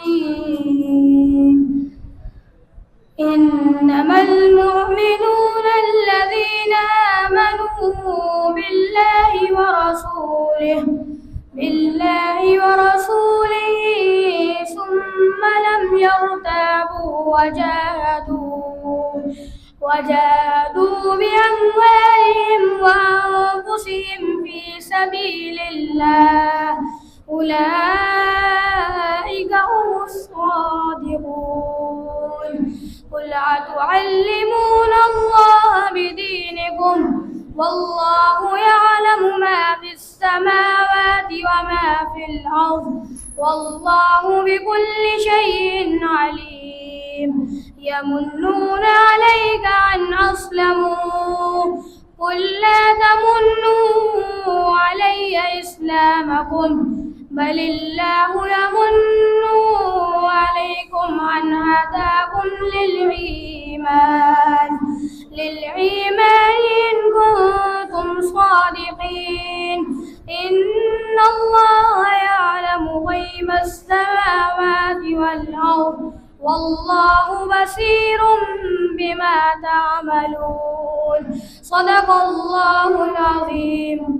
الرحيم إنما المؤمنون الذين آمنوا بالله ورسوله ثم لم يرتابوا وجاهدوا بأموالهم وأنفسهم في سبيل الله أولئك هم الصادقون قل أتعلمون الله بدينكم والله يعلم ما في السماوات وما في الأرض والله بكل شيء عليم يمنون عليك أن أسلموا قل لا تمنوا علي إسلامكم بل الله يمن عليكم أن هداكم للإيمان إن كنتم صادقين إن الله يعلم غيب السماوات والأرض والله بصير بما تعملون صدق الله العظيم.